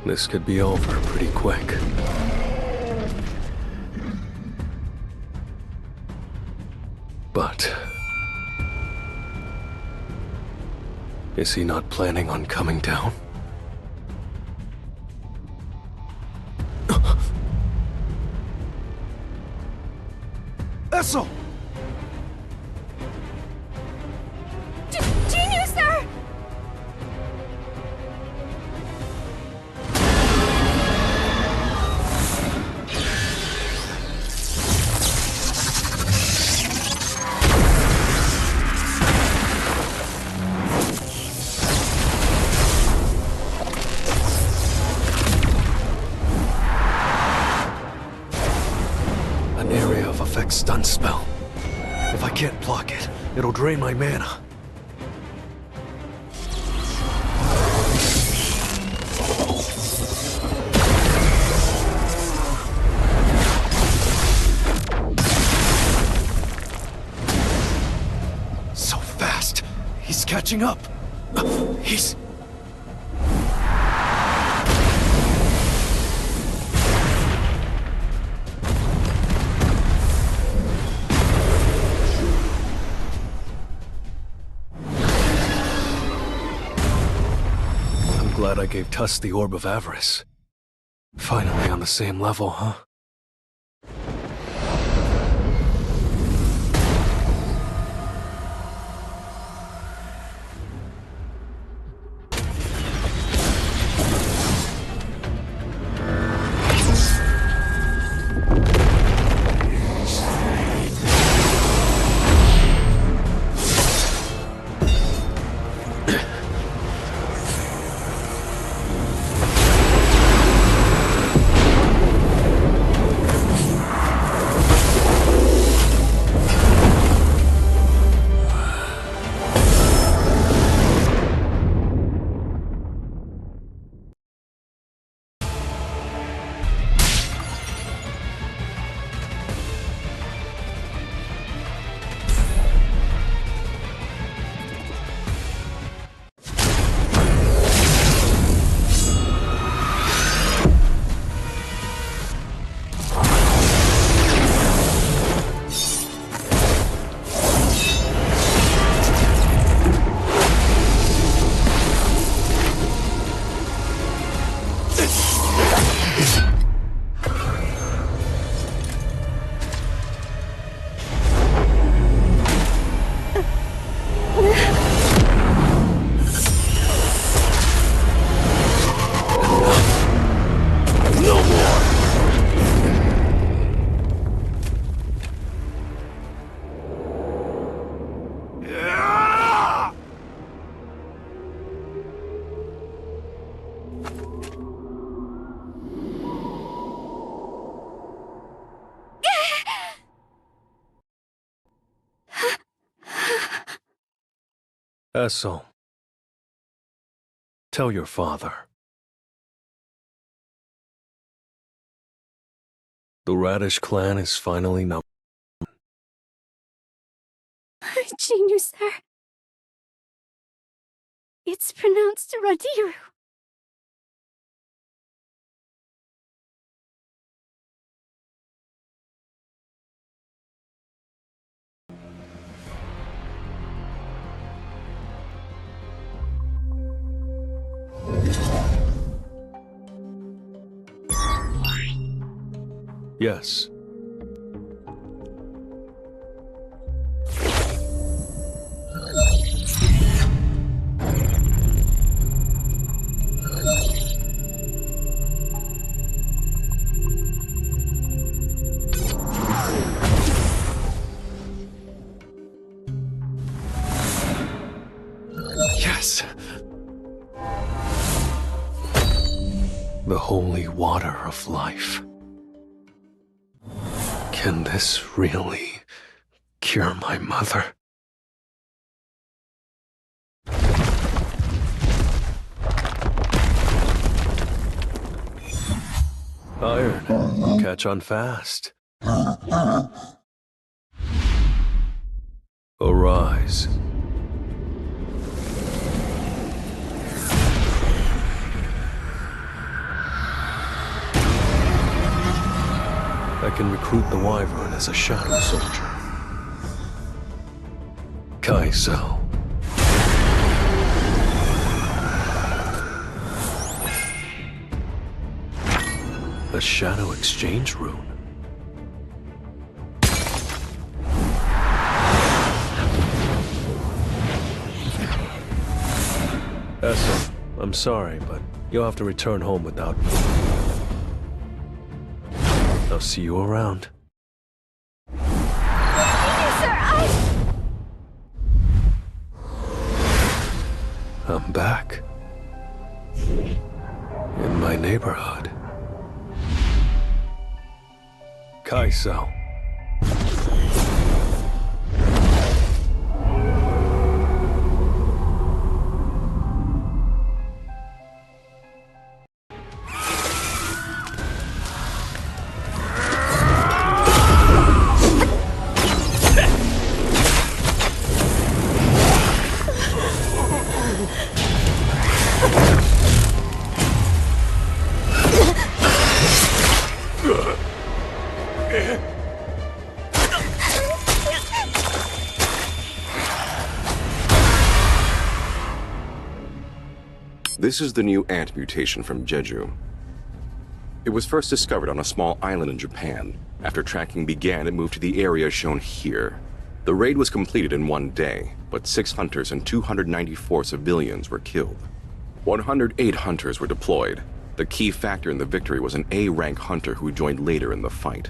This could be over pretty quick. But... is he not planning on coming down? Essel! Jinwoo, sir! An area of effect stun spell. If I can't block it, it'll drain my mana. So fast! He's catching up! He's... Glad I gave Tuss the Orb of Avarice. Finally on the same level, huh? Essel, tell your father. The Radish clan is finally numbered. Jinwoo, sir. It's pronounced Radiru. Yes. Yes. The holy water of life. Can this really cure my mother? Iron, catch on fast. Arise. I can recruit the Wyvern as a shadow soldier. Kaisel. A shadow exchange rune. Essa, I'm sorry, but you'll have to return home without me. I'll see you around. I'm back. In my neighborhood. Kaisel. This is the new ant mutation from Jeju. It was first discovered on a small island in Japan. After tracking began, it moved to the area shown here. The raid was completed in one day, but 6 hunters and 294 civilians were killed. 108 hunters were deployed. The key factor in the victory was an A-rank hunter who joined later in the fight.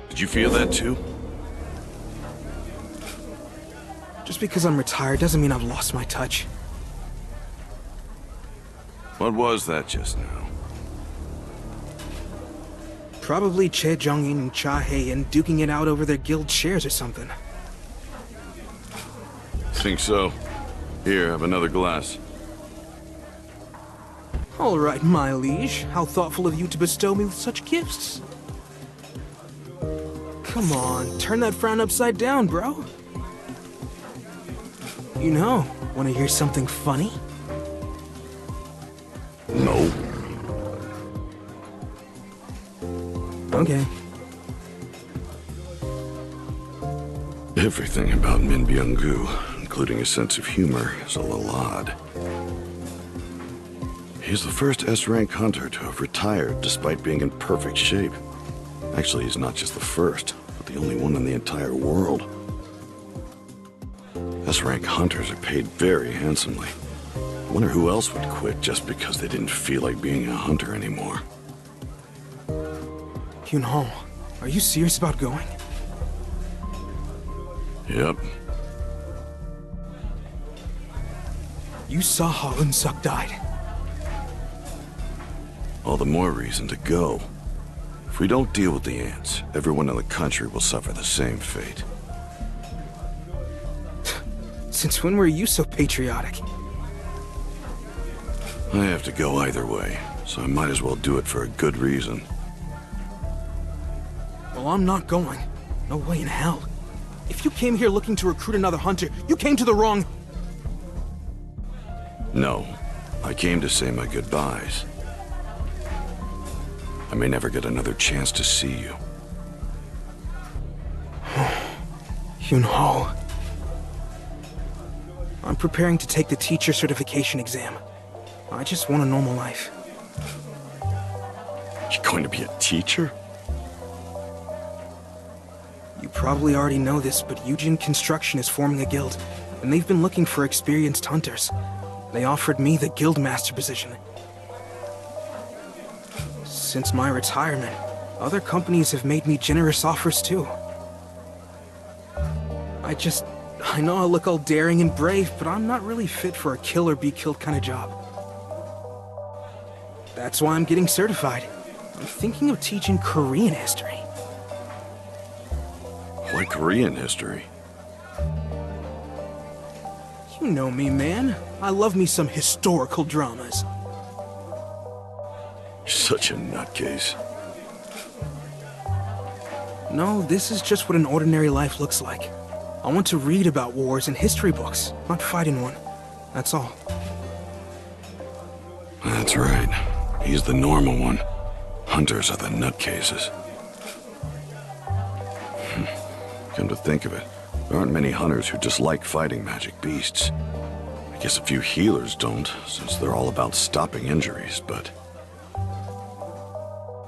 Did you feel that too? Just because I'm retired doesn't mean I've lost my touch. What was that just now? Probably Che Jong-in and Cha Hae-in duking it out over their guild shares or something. Think so. Here, have another glass. All right, my liege. How thoughtful of you to bestow me with such gifts. Come on, turn that frown upside down, bro. You know, want to hear something funny? No. Okay. Everything about Min Byung-gu, including his sense of humor, is a little odd. He's the first S-rank hunter to have retired despite being in perfect shape. Actually, he's not just the first, but the only one in the entire world. S-rank hunters are paid very handsomely. I wonder who else would quit just because they didn't feel like being a hunter anymore. Hyun-ho, are you serious about going? Yep. You saw how Eun-suk died. All the more reason to go. If we don't deal with the ants, everyone in the country will suffer the same fate. Since when were you so patriotic? I have to go either way, so I might as well do it for a good reason. Well, I'm not going. No way in hell. If you came here looking to recruit another hunter, you came to the wrong... No, I came to say my goodbyes. I may never get another chance to see you. Hyun-ho. I'm preparing to take the teacher certification exam. I just want a normal life. You're going to be a teacher? You probably already know this, but Eugene Construction is forming a guild, and they've been looking for experienced hunters. They offered me the guild master position. Since my retirement, other companies have made me generous offers too. I know I look all daring and brave, but I'm not really fit for a kill or be killed kind of job. That's why I'm getting certified. I'm thinking of teaching Korean history. Why Korean history? You know me, man. I love me some historical dramas. You're such a nutcase. No, this is just what an ordinary life looks like. I want to read about wars in history books, not fight in one. That's all. That's right. He's the normal one. Hunters are the nutcases. Come to think of it, there aren't many hunters who dislike fighting magic beasts. I guess a few healers don't, since they're all about stopping injuries, but...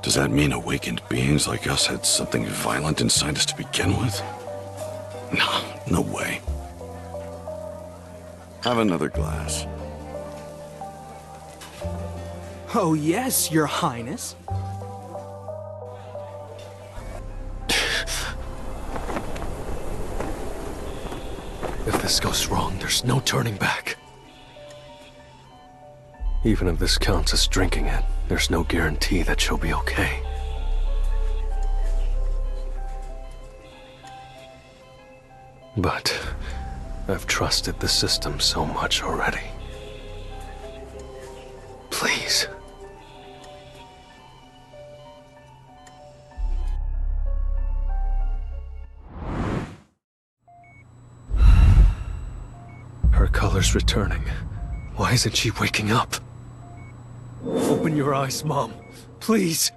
Does that mean awakened beings like us had something violent inside us to begin with? No way. Have another glass. Oh yes, Your Highness. If this goes wrong, there's no turning back. Even if this counts as drinking it, there's no guarantee that she'll be okay. But I've trusted the system so much already. Please. Her color's returning. Why isn't she waking up? Open your eyes, Mom. Please.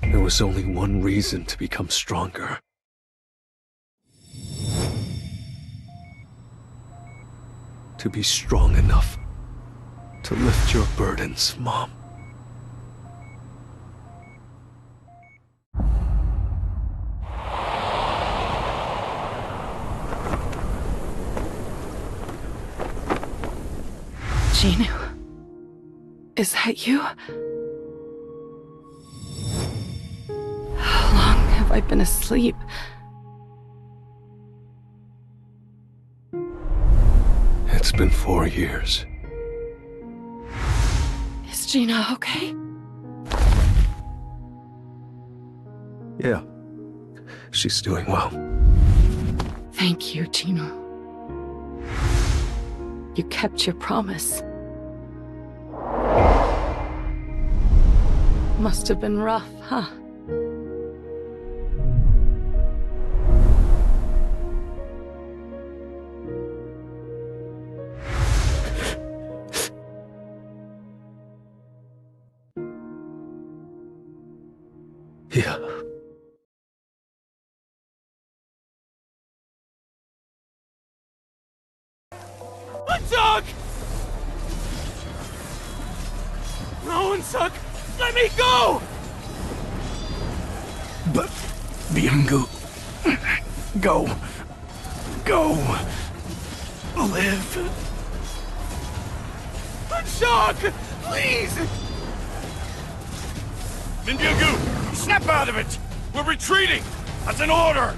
There was only one reason to become stronger. To be strong enough to lift your burdens, Mom. Jinwoo, is that you? How long have I been asleep? It's been 4 years. Is Gina okay? Yeah. She's doing well. Thank you, Jinwoo. You kept your promise. Must have been rough, huh? Yeah. Unsuck! No, Unsuck! Let me go! But Byung-gu, go, live. Unsuck! Please! Byung-gu, snap out of it! We're retreating! That's an order!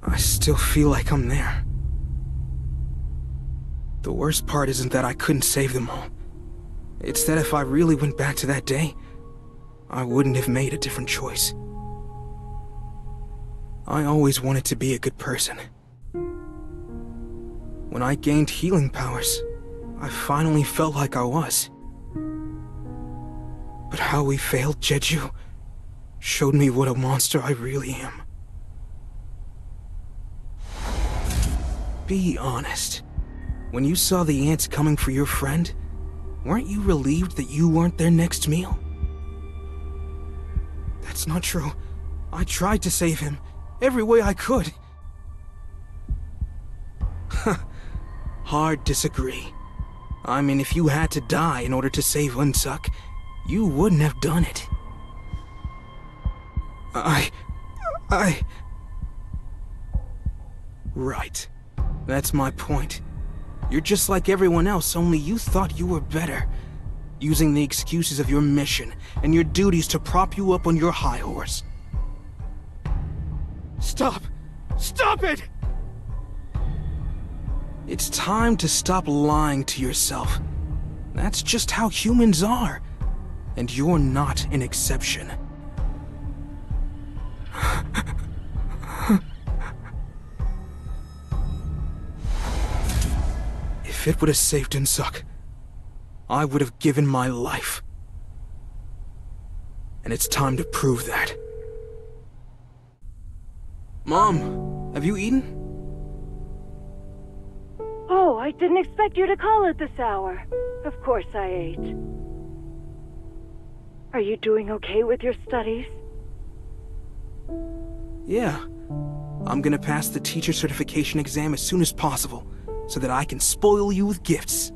I still feel like I'm there. The worst part isn't that I couldn't save them all. It's that if I really went back to that day, I wouldn't have made a different choice. I always wanted to be a good person. When I gained healing powers, I finally felt like I was. But how we failed Jeju showed me what a monster I really am. Be honest. When you saw the ants coming for your friend, weren't you relieved that you weren't their next meal? That's not true. I tried to save him, every way I could. Hard disagree. I mean, if you had to die in order to save Unsuck, you wouldn't have done it. Right. That's my point. You're just like everyone else, only you thought you were better. Using the excuses of your mission and your duties to prop you up on your high horse. Stop! Stop it! It's time to stop lying to yourself. That's just how humans are. And you're not an exception. If it would have saved Unsuck, I would have given my life. and it's time to prove that. Mom, have you eaten? Oh, I didn't expect you to call at this hour. Of course I ate. Are you doing okay with your studies? Yeah. I'm gonna pass the teacher certification exam as soon as possible, so that I can spoil you with gifts.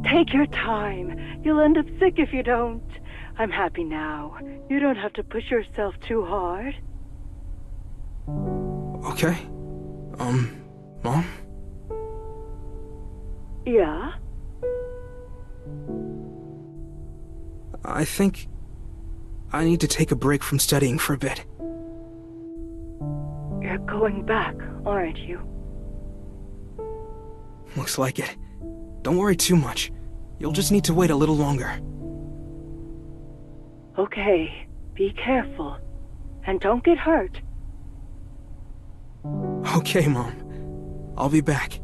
Take your time. You'll end up sick if you don't. I'm happy now. You don't have to push yourself too hard. Okay. Mom? Yeah? I think I need to take a break from studying for a bit. You're going back, aren't you? Looks like it. Don't worry too much. You'll just need to wait a little longer. Okay, be careful. And don't get hurt. Okay, Mom. I'll be back.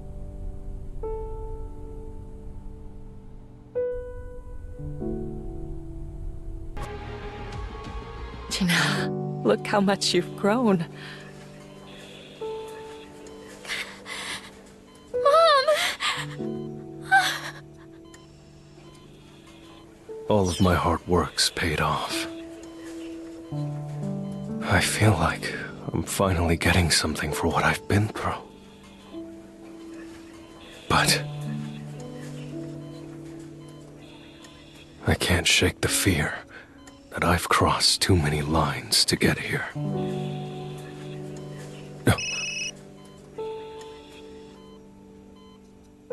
Gina, look how much you've grown. Mom! All of my hard work's paid off. I feel like I'm finally getting something for what I've been through. But I can't shake the fear that I've crossed too many lines to get here.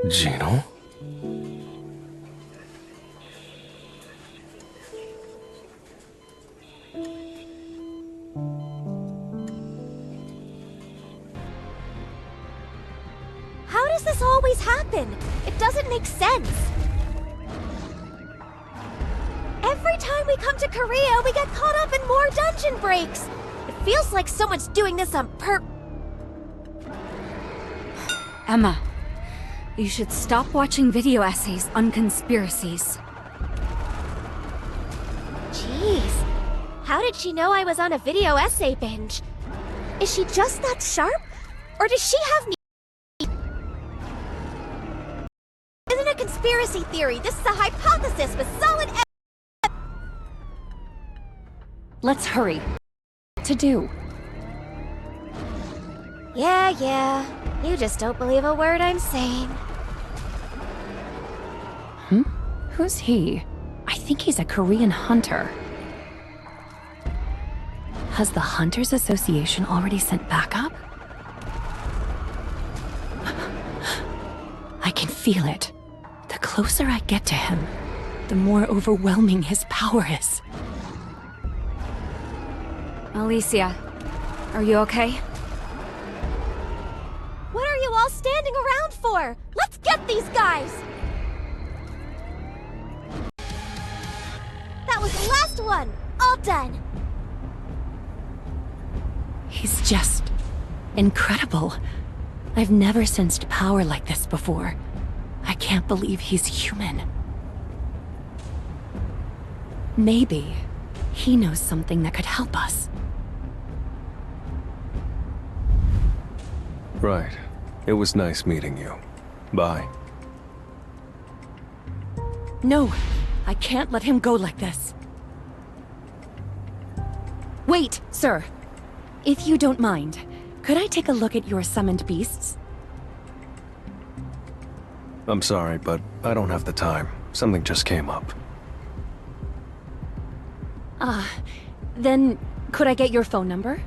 Gino? How does this always happen? It doesn't make sense. Every time we come to Korea, we get caught up in more dungeon breaks. It feels like someone's doing this on Emma, you should stop watching video essays on conspiracies. Jeez. How did she know I was on a video essay binge? Is she just that sharp? Or does she have me? Isn't a conspiracy theory. This is a hypothesis with solid evidence. Let's hurry. To do. Yeah. You just don't believe a word I'm saying. Who's he? I think he's a Korean hunter. Has the Hunters Association already sent backup? I can feel it. The closer I get to him, the more overwhelming his power is. Alicia, are you okay? What are you all standing around for? Let's get these guys! That was the last one! All done! He's just incredible. I've never sensed power like this before. I can't believe he's human. Maybe he knows something that could help us. Right. It was nice meeting you. Bye. No, I can't let him go like this. Wait, sir. If you don't mind, could I take a look at your summoned beasts? I'm sorry, but I don't have the time. Something just came up. Then could I get your phone number?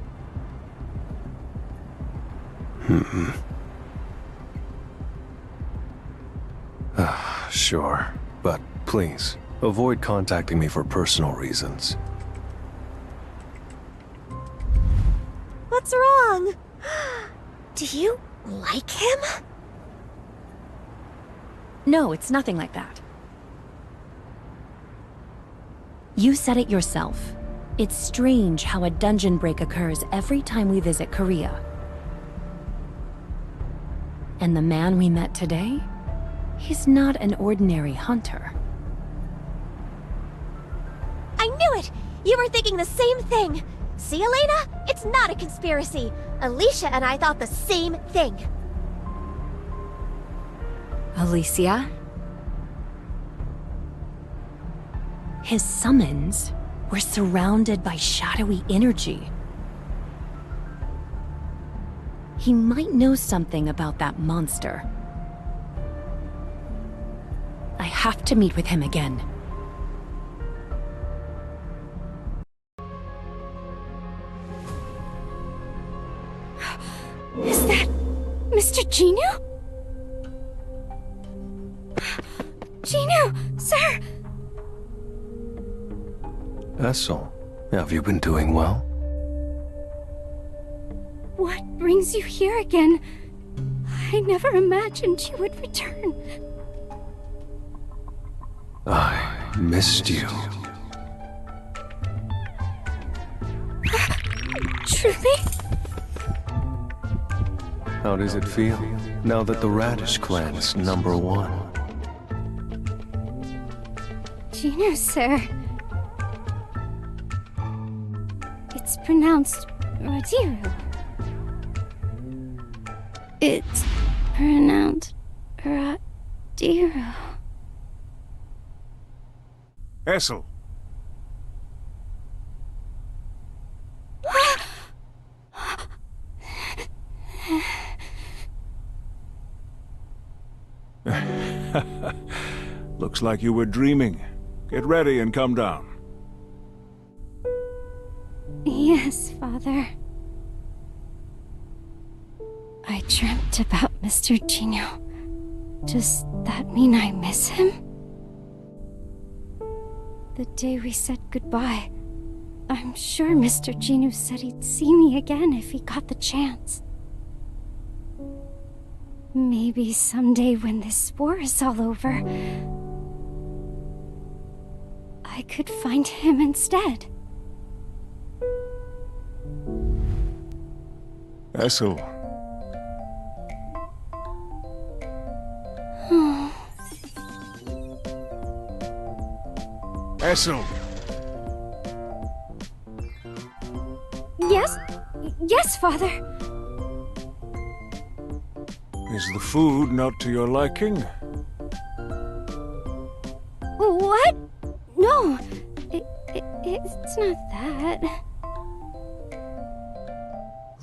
Sure. But please, avoid contacting me for personal reasons. What's wrong? Do you like him? No, it's nothing like that. You said it yourself. It's strange how a dungeon break occurs every time we visit Korea. And the man we met today? He's not an ordinary hunter. You were thinking the same thing. See, Elena? It's not a conspiracy. Alicia and I thought the same thing. Alicia? His summons were surrounded by shadowy energy. He might know something about that monster. I have to meet with him again. Is that Mr. Jinwoo? Jinwoo, sir! Essel, have you been doing well? What brings you here again? I never imagined you would return. I missed you. Truly? How does it feel, now that the Radish clan is #1? Jinwoo, sir. It's pronounced Radiru. It's pronounced Radiru. Essel. Looks like you were dreaming. Get ready and come down. Yes, Father. I dreamt about Mr. Jinwoo. Does that mean I miss him? The day we said goodbye, I'm sure Mr. Jinwoo said he'd see me again if he got the chance. Maybe someday when this war is all over, I could find him instead. Essel. Essel. Yes? Yes, Father. Is the food not to your liking? What? No. It's not that.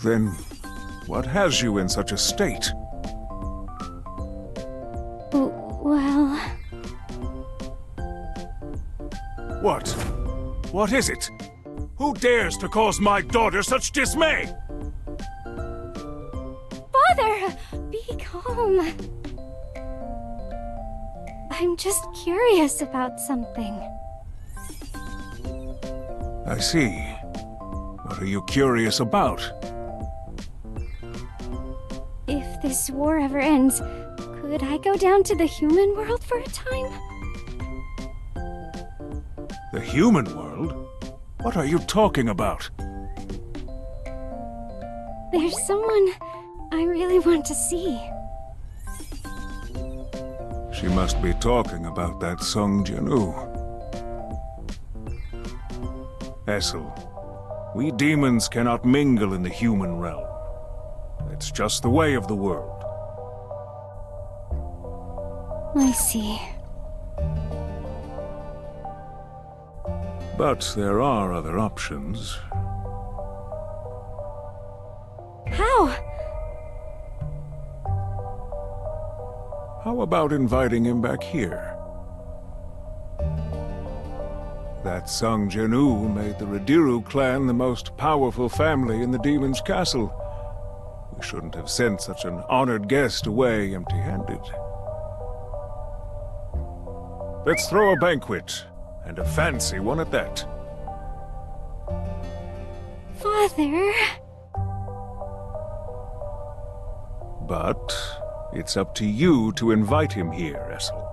Then, what has you in such a state? Well... What? What is it? Who dares to cause my daughter such dismay? Father! Be calm. I'm just curious about something. I see. What are you curious about? If this war ever ends, could I go down to the human world for a time? The human world? What are you talking about? There's someone I really want to see. She must be talking about that Sung Jinwoo. Essel, we demons cannot mingle in the human realm. It's just the way of the world. I see. But there are other options. How? How about inviting him back here? That Sung Jinwoo made the Radiru clan the most powerful family in the Demon's Castle. We shouldn't have sent such an honored guest away empty-handed. Let's throw a banquet, and a fancy one at that. Father... But it's up to you to invite him here, Essel.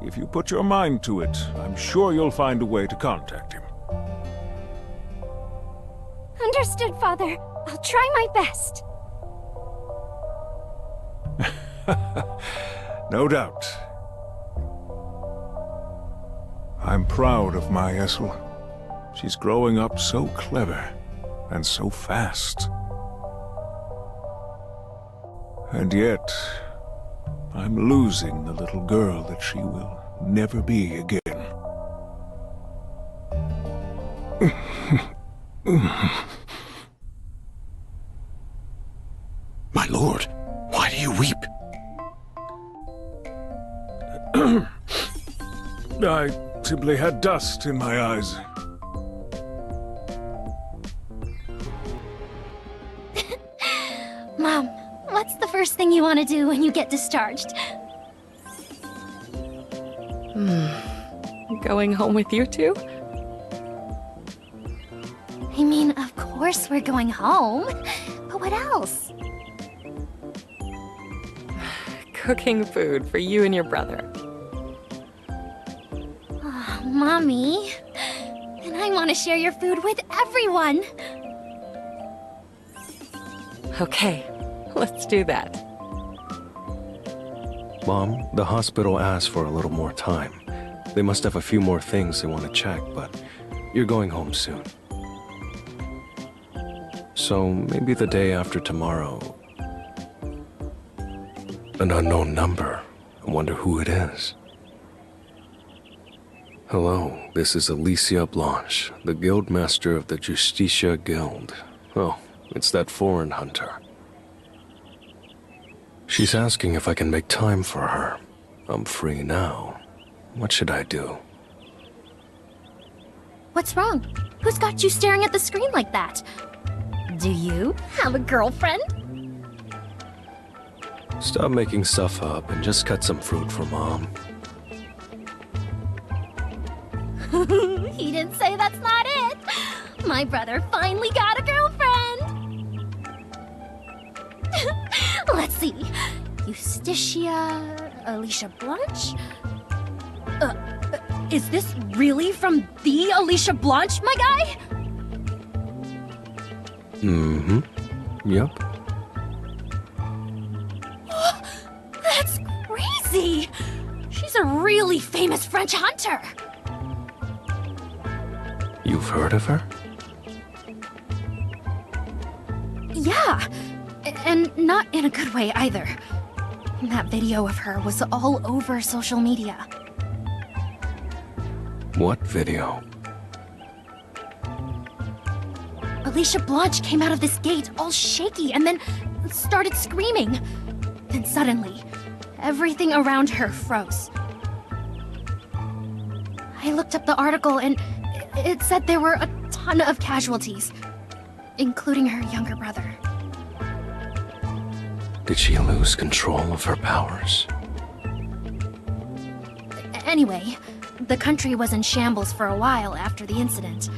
If you put your mind to it, I'm sure you'll find a way to contact him. Understood, Father. I'll try my best. No doubt. I'm proud of my Essel. She's growing up so clever and so fast. And yet, I'm losing the little girl that she will never be again. My lord, why do you weep? I simply had dust in my eyes. Mom, what's the first thing you want to do when you get discharged? Going home with you two? I mean, of course we're going home. But what else? Cooking food for you and your brother. Oh, Mommy. And I want to share your food with everyone. Okay, let's do that. Mom, the hospital asked for a little more time. They must have a few more things they want to check, but you're going home soon. So maybe the day after tomorrow. An unknown number. I wonder who it is. Hello, this is Alicia Blanche, the Guildmaster of the Justicia Guild. Oh, it's that foreign hunter. She's asking if I can make time for her. I'm free now. What should I do? What's wrong? Who's got you staring at the screen like that? Do you have a girlfriend? Stop making stuff up and just cut some fruit for Mom. He didn't say that's not it. My brother finally got a girlfriend. Let's see. Justicia... Alicia Blanche? Is this really from the Alicia Blanche, my guy? Mm-hmm. Yep. That's crazy! She's a really famous French hunter. You've heard of her? Yeah, and not in a good way either. That video of her was all over social media. What video? Alicia Blanche came out of this gate all shaky and then started screaming. Then suddenly, everything around her froze. I looked up the article and it said there were a ton of casualties, including her younger brother. Did she lose control of her powers? Anyway, the country was in shambles for a while after the incident.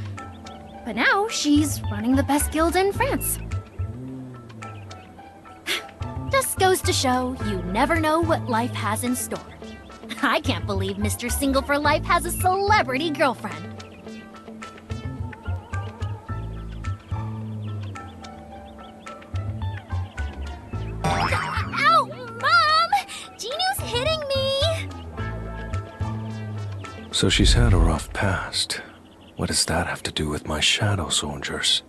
But now she's running the best guild in France. Just goes to show you never know what life has in store. I can't believe Mr. Single for Life has a celebrity girlfriend. Ow! Mom! Jinwoo's hitting me! So she's had a rough past. What does that have to do with my shadow soldiers?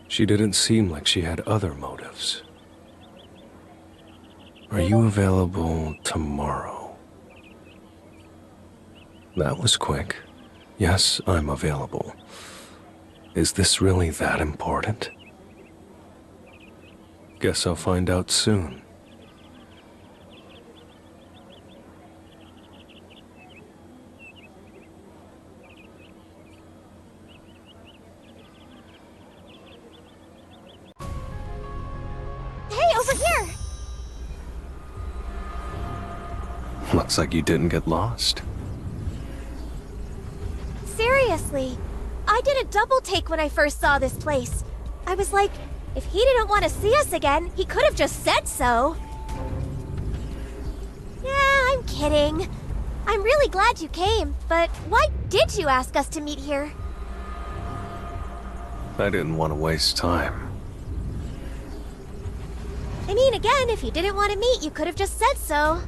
She didn't seem like she had other motives. Are you available tomorrow? That was quick. Yes, I'm available. Is this really that important? Guess I'll find out soon. Hey, over here! Looks like you didn't get lost. Seriously, I did a double take when I first saw this place. I was like, if he didn't want to see us again, he could have just said so. Yeah, I'm kidding. I'm really glad you came, but why did you ask us to meet here? I didn't want to waste time. I mean, again, if you didn't want to meet, you could have just said so.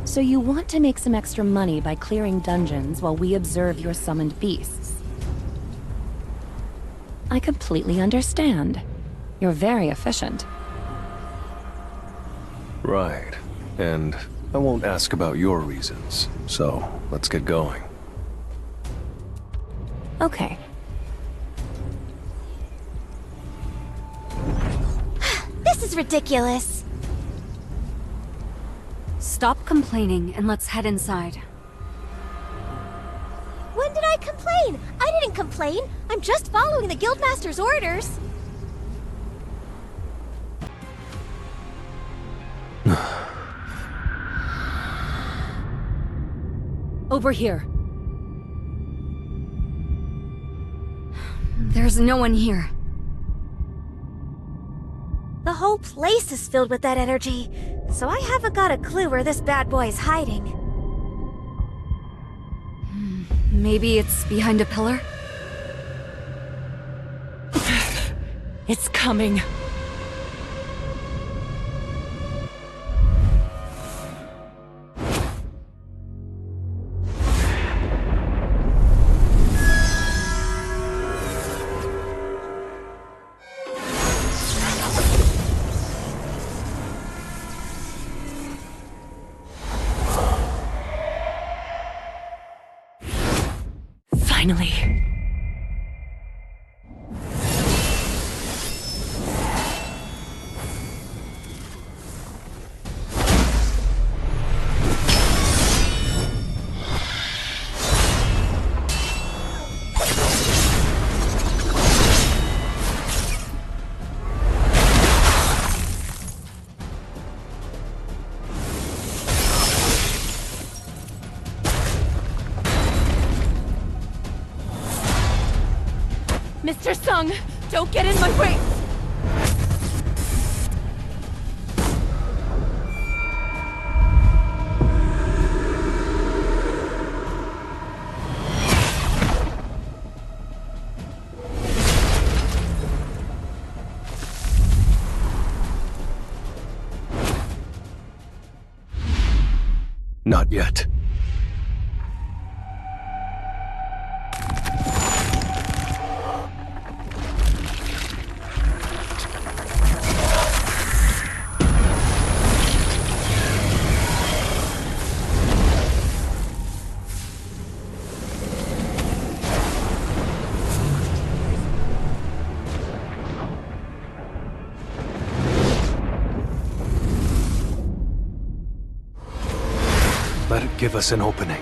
So you want to make some extra money by clearing dungeons while we observe your summoned beasts. I completely understand. You're very efficient. Right. And I won't ask about your reasons, so let's get going. Okay. This is ridiculous. Stop complaining and let's head inside. When did I complain? I didn't complain. I'm just following the Guildmaster's orders. Over here. There's no one here. The whole place is filled with that energy, so I haven't got a clue where this bad boy is hiding. Maybe it's behind a pillar? It's coming. Finally. Mr. Sung, don't get in my way! Not yet. Let it give us an opening.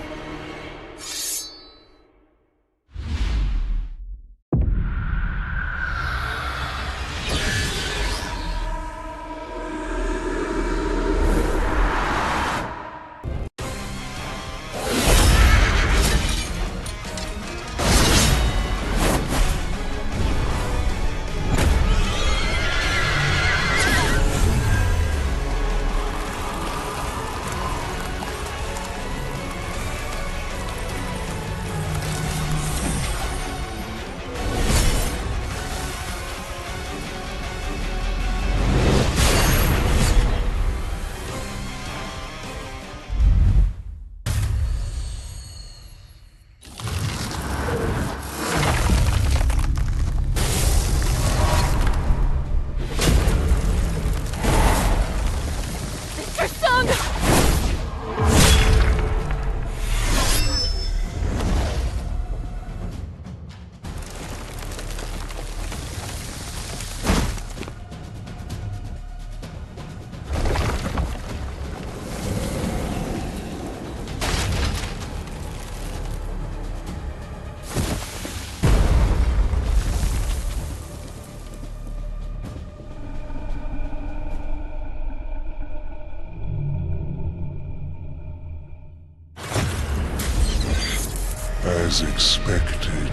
As expected,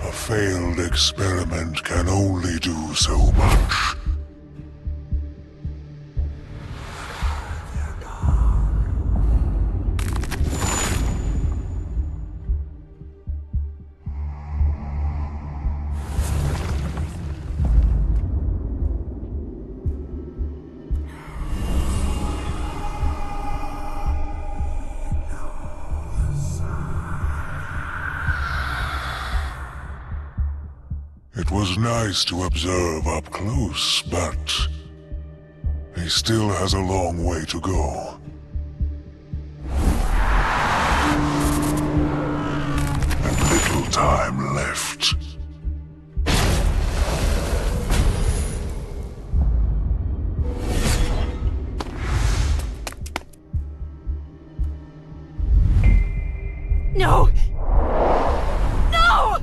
a failed experiment can only do so much. It was nice to observe up close, but he still has a long way to go. And little time left. No! No!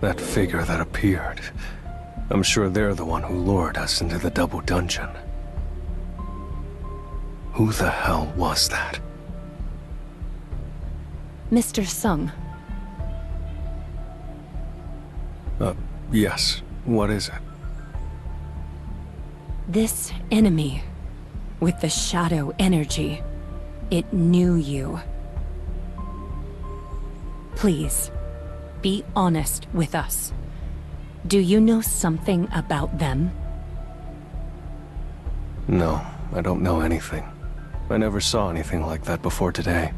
That figure that appeared. I'm sure they're the one who lured us into the double dungeon. Who the hell was that? Mr. Sung. Yes. What is it? This enemy, with the shadow energy, it knew you. Please, be honest with us. Do you know something about them? No, I don't know anything. I never saw anything like that before today.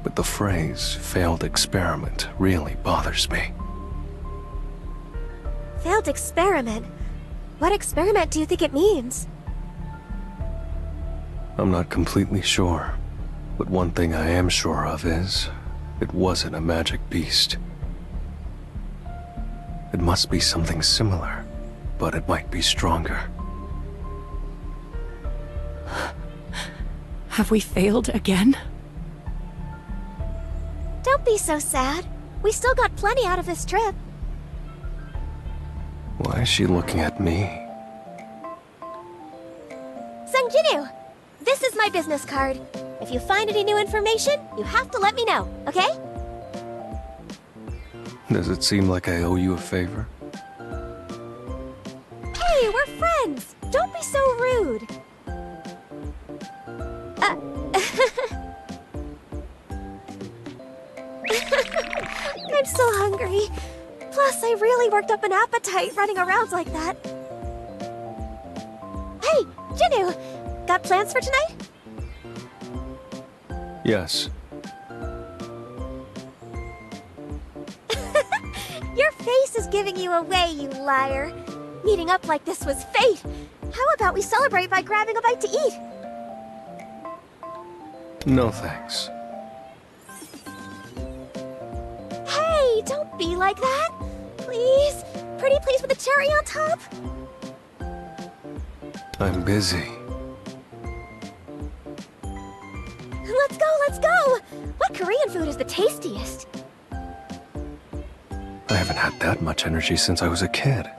But the phrase, failed experiment, really bothers me. Failed experiment? What experiment do you think it means? I'm not completely sure. But one thing I am sure of is, it wasn't a magic beast. It must be something similar, but it might be stronger. Have we failed again? Don't be so sad. We still got plenty out of this trip. Why is she looking at me? Sung Jinwoo, this is my business card. If you find any new information, you have to let me know, okay? Does it seem like I owe you a favor? Hey, we're friends! Don't be so rude! I'm so hungry. Plus, I really worked up an appetite running around like that. Hey, Jinwoo! Got plans for tonight? Yes. Your face is giving you away, you liar. Meeting up like this was fate. How about we celebrate by grabbing a bite to eat? No thanks. Hey, don't be like that. Please. Pretty please with a cherry on top. I'm busy. Let's go, let's go! What Korean food is the tastiest? I haven't had that much energy since I was a kid.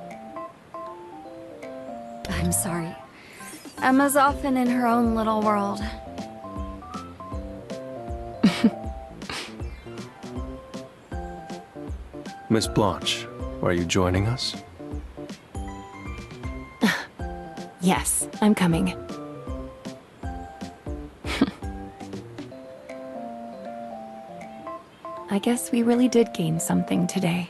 I'm sorry. Emma's often in her own little world. Miss Blanche, are you joining us? Yes, I'm coming. I guess we really did gain something today.